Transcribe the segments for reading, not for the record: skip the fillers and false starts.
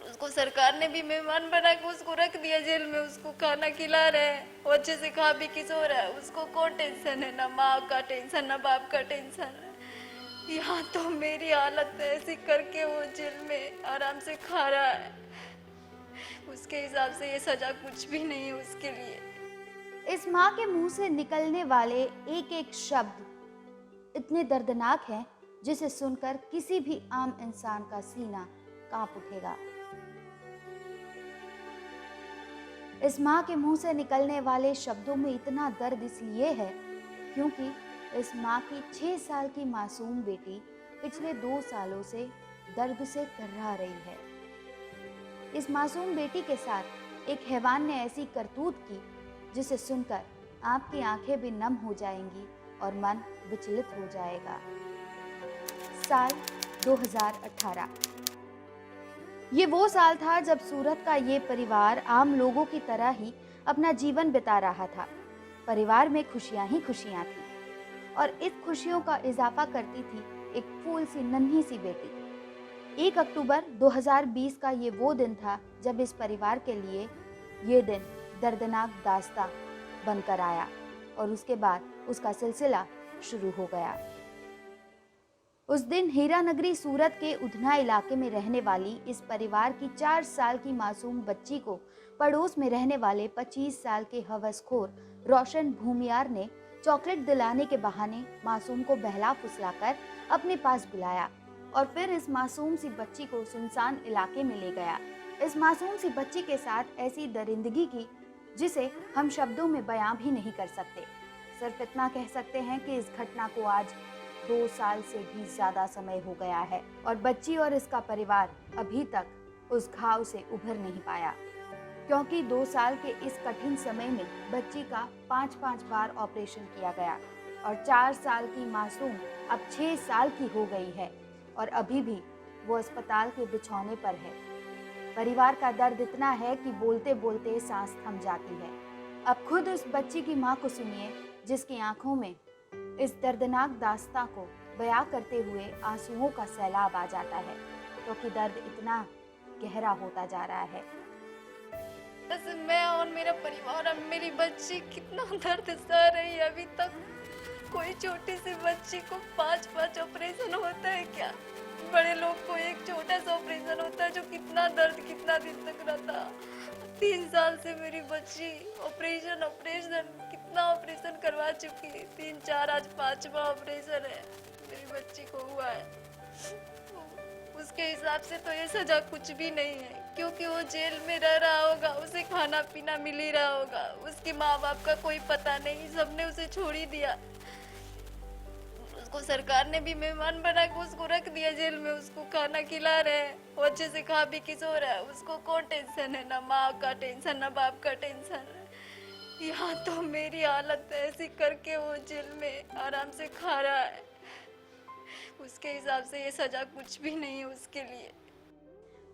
उसको सरकार ने भी मेहमान बना के उसको रख दिया जेल में, उसको खाना खिला रहे हैं, वो अच्छे से खा पी के सो रहा है। उसको कौन टेंशन है, ना माँ का टेंशन ना बाप का टेंशन है। यहाँ तो मेरी हालत ऐसी करके वो जेल में आराम से खा रहा है, उसके हिसाब से ये सजा कुछ भी नहीं है उसके लिए। इस माँ के मुंह से निकलने वाले एक एक शब्द इतने दर्दनाक हैं जिसे सुनकर किसी भी आम इंसान का सीना कांप उठेगा। इस माँ के मुंह से निकलने वाले शब्दों में इतना दर्द इसलिए है क्योंकि इस माँ की 6 साल की मासूम बेटी पिछले 2 सालों से दर्द से कर्रा रही है। इस मासूम बेटी के साथ एक हैवान ने ऐसी करतूत की जिसे सुनकर आपकी आंखें भी नम हो जाएंगी और मन विचलित हो जाएगा। साल 2018 ये वो साल था जब सूरत का ये परिवार आम लोगों की तरह ही अपना जीवन बिता रहा था। परिवार में खुशियां ही खुशियां थी और इस खुशियों का इजाफा करती थी एक फूल सी नन्ही सी बेटी। 1 अक्टूबर 2020 का ये वो दिन था जब इस परिवार के लिए ये दिन दर्दनाक दास्तां बनकर आया और उसके बाद उसका सिलसिला शुरू हो गया। उस दिन हीरानगरी सूरत के उधना इलाके में रहने वाली इस परिवार की 4 साल की मासूम बच्ची को पड़ोस में रहने वाले 25 साल के हवसखोर रोशन भूमियार ने चॉकलेट दिलाने के बहाने मासूम को बहला फुसलाकर अपने पास बुलाया और फिर इस मासूम सी बच्ची को सुनसान इलाके में ले गया। इस मासूम सी बच्ची के साथ ऐसी दरिंदगी की जिसे हम शब्दों में बयां भी नहीं कर सकते। सिर्फ इतना कह सकते हैं कि इस घटना को आज 2 साल से भी ज्यादा समय हो गया है और बच्ची और इसका परिवार अभी तक उस घाव से उभर नहीं पाया, क्योंकि 2 साल के इस कठिन समय में बच्ची का 5-5 बार ऑपरेशन किया गया और 4 साल की मासूम अब 6 साल की हो गई है और अभी भी वो अस्पताल के बिछौने पर है। परिवार का दर्द इतना है कि बोलते बोलते सांस थम जाती है। अब खुद उस बच्ची की माँ को सुनिए जिसकी आंखों में इस दर्दनाक दास्तां को बयां करते हुए आंसुओं का सैलाब आ जाता है, क्योंकि दर्द इतना गहरा होता जा रहा है। बस मैं और मेरा परिवार, अब मेरी बच्ची कितना दर्द सह रही है अभी तक। कोई छोटी सी बच्ची को 5-5 ऑपरेशन होता है क्या? बड़े लोग को एक छोटा सा ऑपरेशन होता है जो कितना दर्द कितना दिन तक रहता। 3 साल से मेरी बच्ची ऑपरेशन कितना ऑपरेशन करवा चुकी है, 3-4 आज 5वां ऑपरेशन है मेरी बच्ची को हुआ है। उसके हिसाब से तो ये सजा कुछ भी नहीं है, क्योंकि वो जेल में रह रहा होगा, उसे खाना पीना मिल ही रहा होगा, उसके माँ बाप का कोई पता नहीं, सबने उसे छोड़ ही दिया। उसको सरकार ने भी मेहमान बना के उसको रख दिया जेल में, उसको खाना खिला रहे हैं, वो अच्छे से खा पी के सो रहा है। उसको कौन टेंशन है, ना माँ का टेंशन ना बाप का टेंशन है। यहाँ तो मेरी हालत ऐसी करके वो जेल में आराम से खा रहा है, उसके हिसाब से ये सजा कुछ भी नहीं है उसके लिए।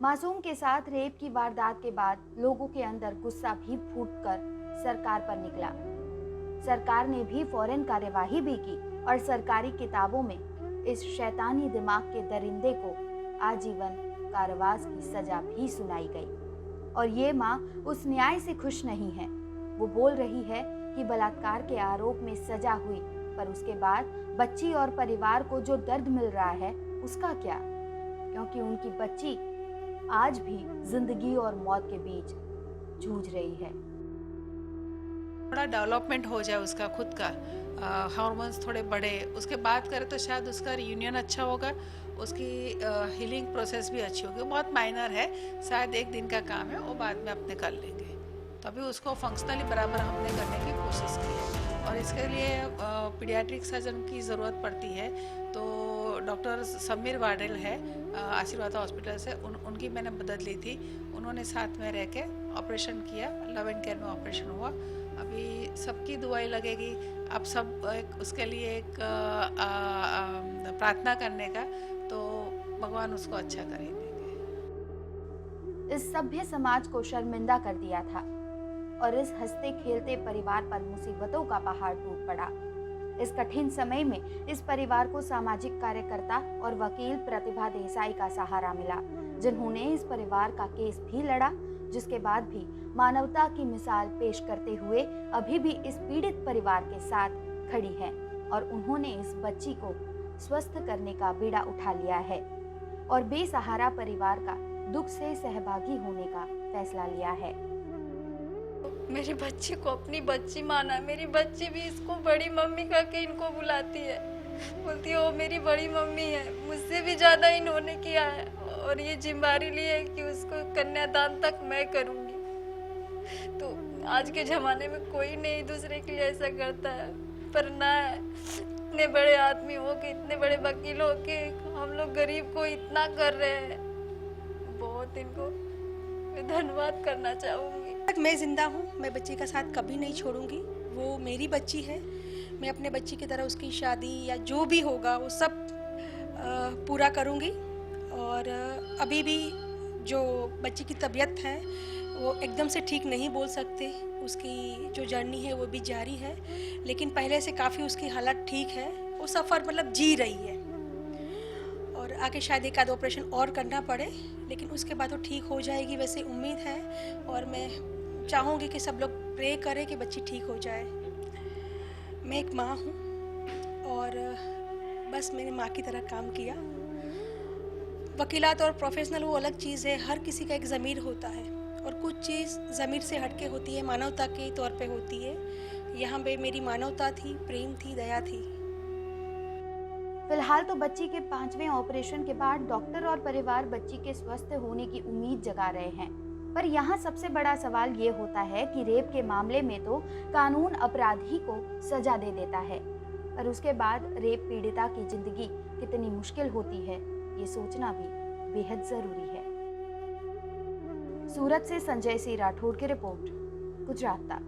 मासूम के साथ रेप की वारदात के बाद लोगों के अंदर गुस्सा भी फूटकर सरकार पर निकला। सरकार ने भी फौरन कार्यवाही भी की और सरकारी किताबों में इस शैतानी दिमाग के दरिंदे को आजीवन कारावास की सजा भी सुनाई गई। और ये माँ उस न्याय से खुश नहीं है। वो बोल रही है कि बलात्कार के आरोप में सजा हुई, पर उसके बाद बच्ची और परिवार को जो दर्द मिल रहा है उसका क्या, क्योंकि उनकी बच्ची आज भी जिंदगी और मौत के बीच जूझ रही है। थोड़ा डेवलपमेंट हो जाए उसका खुद का, हार्मोन्स थोड़े बढ़े, उसके बाद करे तो शायद उसका रियूनियन अच्छा होगा, उसकी हीलिंग प्रोसेस भी अच्छी होगी। बहुत माइनर है, शायद 1 दिन का काम है, वो बाद में अपने कर लेंगे। तो अभी उसको फंक्शनली बराबर हमने करने की कोशिश की है और इसके लिए पीडियाट्रिक सर्जन की ज़रूरत पड़ती है। तो डॉक्टर समीर वाडेल है आशीर्वाद हॉस्पिटल से, उनकी मैंने मदद ली थी। उन्होंने साथ में रह के ऑपरेशन किया, लव एंड केयर में ऑपरेशन हुआ। अभी सबकी दुआई लगेगी। अब सब उसके लिए एक प्रार्थना करने का, तो भगवान उसको अच्छा करेंगे। इस सभ्य समाज को शर्मिंदा कर दिया था और इस हंसते खेलते परिवार पर मुसीबतों का पहाड़ टूट पड़ा। इस कठिन समय में इस परिवार को सामाजिक कार्यकर्ता और वकील प्रतिभा देसाई का सहारा मिला। जिन्होंने इस परिवार का केस भी लड़ा, जिसके बाद भी मानवता की मिसाल पेश करते हुए अभी भी इस पीड़ित परिवार के साथ खड़ी हैं और उन्होंने इस बच्ची को स्वस्थ करने का बीड़ा उठा लिया है और बेसहारा परिवार का दुख से सहभागी होने का फैसला लिया है। मेरी बच्ची को अपनी बच्ची माना। मेरी बच्ची भी इसको बड़ी मम्मी कह के इनको बुलाती है, बोलती है वो मेरी बड़ी मम्मी है। मुझसे भी ज्यादा इन्होंने किया है और ये जिम्मेदारी ली है कि उसको कन्यादान तक मैं करूंगी। तो आज के जमाने में कोई नहीं दूसरे के लिए ऐसा करता है, पर ना इतने बड़े आदमी हो के, इतने बड़े वकील हो के हम लोग गरीब को इतना कर रहे हैं। बहुत इनको मैं धन्यवाद करना चाहूंगी। मैं जिंदा हूँ, मैं बच्ची का साथ कभी नहीं छोड़ूंगी। वो मेरी बच्ची है, मैं अपने बच्ची की तरह उसकी शादी या जो भी होगा वो सब पूरा करूंगी। और अभी भी जो बच्ची की तबीयत है वो एकदम से ठीक नहीं बोल सकते, उसकी जो जर्नी है वो भी जारी है, लेकिन पहले से काफ़ी उसकी हालत ठीक है। वो सफ़र मतलब जी रही है और आगे शायद एक आध ऑपरेशन और करना पड़े, लेकिन उसके बाद वो ठीक हो जाएगी, वैसे उम्मीद है। और मैं चाहूँगी कि सब लोग प्रे करें कि बच्ची ठीक हो जाए। मैं एक माँ हूँ और बस मैंने माँ की तरह काम किया। वकीलात और प्रोफेशनल वो अलग चीज़ है, हर किसी का एक ज़मीर होता है और कुछ चीज़ ज़मीर से हटके होती है, मानवता के तौर पे होती है। यहाँ पे मेरी मानवता थी, प्रेम थी, दया थी। फिलहाल तो बच्ची के 5वें ऑपरेशन के बाद डॉक्टर और परिवार बच्ची के स्वस्थ होने की उम्मीद जगा रहे हैं, पर यहाँ सबसे बड़ा सवाल ये होता है कि रेप के मामले में तो कानून अपराधी को सजा दे देता है, पर उसके बाद रेप पीड़िता की जिंदगी कितनी मुश्किल होती है ये सोचना भी बेहद जरूरी है। सूरत से संजय सिंह राठौर की रिपोर्ट, गुजरात तक।